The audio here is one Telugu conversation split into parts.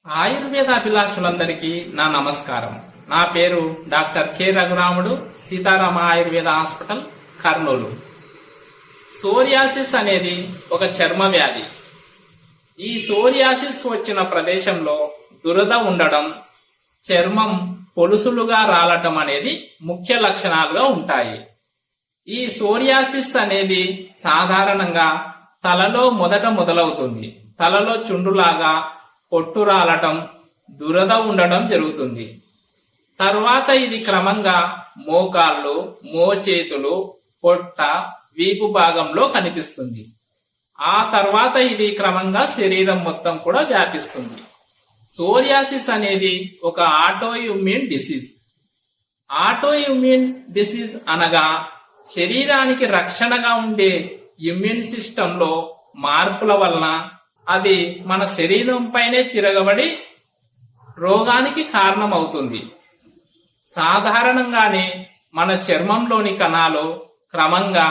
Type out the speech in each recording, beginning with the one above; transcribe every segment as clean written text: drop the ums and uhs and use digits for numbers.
ఆయుర్వేద అభిలాషులందరికీ నా నమస్కారం. నా పేరు doctor K Raghuramudu, Sitarama Ayurveda hospital, Kurnool. Psoriasis అనేది ఒక చర్మ వ్యాధి. ఈ సోరియాసిస్ వచ్చిన ప్రదేశంలో దురద ఉండడం, చర్మం పొలుసులుగా రాలటం అనేది ముఖ్య లక్షణాలుగా ఉంటాయి. ఈ సోరియాసిస్ అనేది సాధారణంగా తలలో మొదట మొదలవుతుంది. తలలో చుండులాగా పొట్టు రాలటం, దురద ఉండడం జరుగుతుంది. తర్వాత ఇది క్రమంగా మోకాళ్ళు, మోచేతులు, పొట్ట, వీపు భాగంలో కనిపిస్తుంది. ఆ తర్వాత ఇది క్రమంగా శరీరం మొత్తం కూడా వ్యాపిస్తుంది. సోరియాసిస్ అనేది ఒక ఆటోఇమ్యూన్ డిసీజ్. ఆటోఇమ్యూన్ డిసీజ్ అనగా శరీరానికి రక్షణగా ఉండే ఇమ్యూన్ సిస్టంలో మార్పుల వలన అది మన శరీరం పైనే తిరగబడి రోగానికి కారణమవుతుంది. సాధారణంగానే మన చర్మంలోని కణాలు క్రమంగా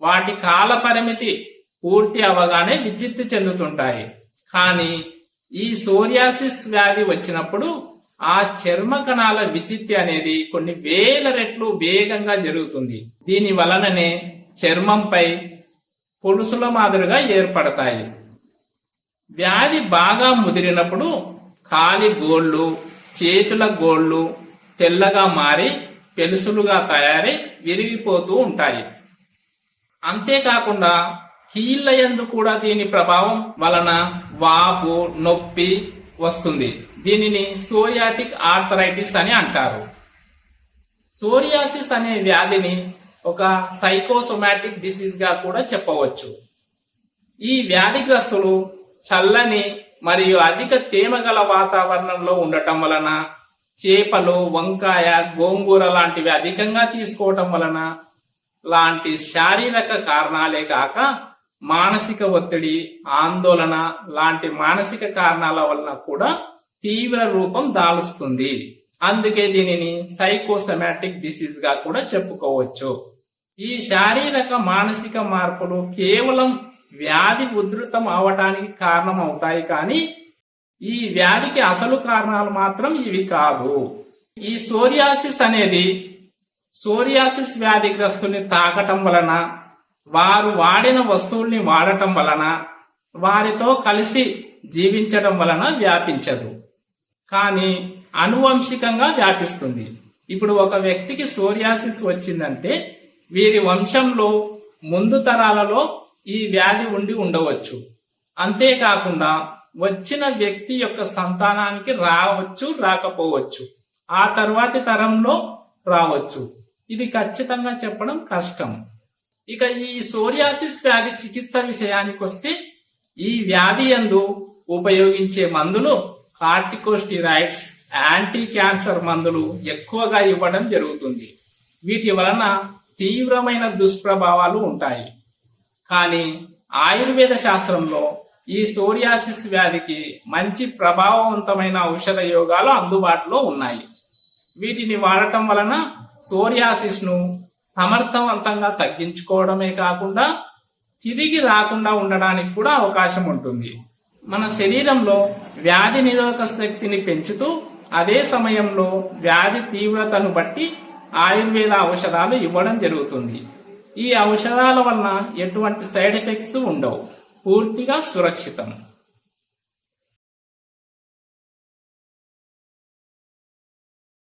వాటి కాల పరిమితి పూర్తి అవగానే విచ్ఛిత్తి చెందుతుంటాయి. కానీ ఈ సోరియాసిస్ వ్యాధి వచ్చినప్పుడు ఆ చర్మ కణాల విచ్ఛిత్తి అనేది కొన్ని వేల రెట్లు వేగంగా జరుగుతుంది. దీని వలననే చర్మంపై పొలుసుల మాదిరిగా ఏర్పడతాయి. వ్యాధి బాగా ముదిరినప్పుడు కాలి గోళ్లు, చేతుల గోళ్లు తెల్లగా మారి పెలుసులుగా తయారై విరిగిపోతూ ఉంటాయి. అంతేకాకుండా కీళ్ల యందు కూడా దీని ప్రభావం వలన వాపు, నొప్పి వస్తుంది. దీనిని సోరియాటిక్ ఆర్థరైటిస్ అని అంటారు. సోరియాసిస్ అనే వ్యాధిని ఒక సైకోసోమాటిక్ డిసీజ్ గా కూడా చెప్పవచ్చు. ఈ వ్యాధిగ్రస్తులు చల్లని మరియు అధిక తేమ గల వాతావరణంలో ఉండటం వలన, చేపలు, వంకాయ, గోంగూర లాంటివి అధికంగా తీసుకోవటం వలన లాంటి శారీరక కారణాలే కాక మానసిక ఒత్తిడి, ఆందోళన లాంటి మానసిక కారణాల వలన కూడా తీవ్ర రూపం దాలుస్తుంది. అందుకే దీనిని సైకోసోమాటిక్ డిసీజ్ గా కూడా చెప్పుకోవచ్చు. ఈ శారీరక మానసిక మార్పులు కేవలం వ్యాధి ఉధృతం అవటానికి కారణం అవుతాయి, కానీ ఈ వ్యాధికి అసలు కారణాలు మాత్రం ఇవి కాదు. ఈ సోరియాసిస్ అనేది సోరియాసిస్ వ్యాధిగ్రస్తుని తాకటం వలన, వారు వాడిన వస్తువుల్ని వాడటం వలన, వారితో కలిసి జీవించడం వలన వ్యాపించదు, కానీ అనువంశికంగా వ్యాపిస్తుంది. ఇప్పుడు ఒక వ్యక్తికి సోరియాసిస్ వచ్చిందంటే వీరి వంశంలో ముందు తరాలలో ఈ వ్యాధి ఉండి ఉండవచ్చు. అంతేకాకుండా వచ్చిన వ్యక్తి యొక్క సంతానానికి రావచ్చు, రాకపోవచ్చు, ఆ తర్వాతి తరంలో రావచ్చు. ఇది ఖచ్చితంగా చెప్పడం కష్టం. ఇక ఈ సోరియాసిస్ వ్యాధి చికిత్స విషయానికి వస్తే ఈ వ్యాధి యందు ఉపయోగించే మందులు కార్టికోస్టిరాయిడ్స్, యాంటీ క్యాన్సర్ మందులు ఎక్కువగా ఇవ్వడం జరుగుతుంది. వీటి వలన తీవ్రమైన దుష్ప్రభావాలు ఉంటాయి. కానీ ఆయుర్వేద శాస్త్రంలో ఈ సోరియాసిస్ వ్యాధికి మంచి ప్రభావవంతమైన ఔషధ యోగాలు అందుబాటులో ఉన్నాయి. వీటిని వాడటం వలన సోరియాసిస్ ను సమర్థవంతంగా తగ్గించుకోవడమే కాకుండా తిరిగి రాకుండా ఉండడానికి కూడా అవకాశం ఉంటుంది. మన శరీరంలో వ్యాధి నిరోధక శక్తిని పెంచుతూ అదే సమయంలో వ్యాధి తీవ్రతను బట్టి ఆయుర్వేద ఔషధాలు ఇవ్వడం జరుగుతుంది. ఈ ఔషధాల వలన ఎటువంటి సైడ్ ఎఫెక్ట్స్ ఉండవు, పూర్తిగా సురక్షితం.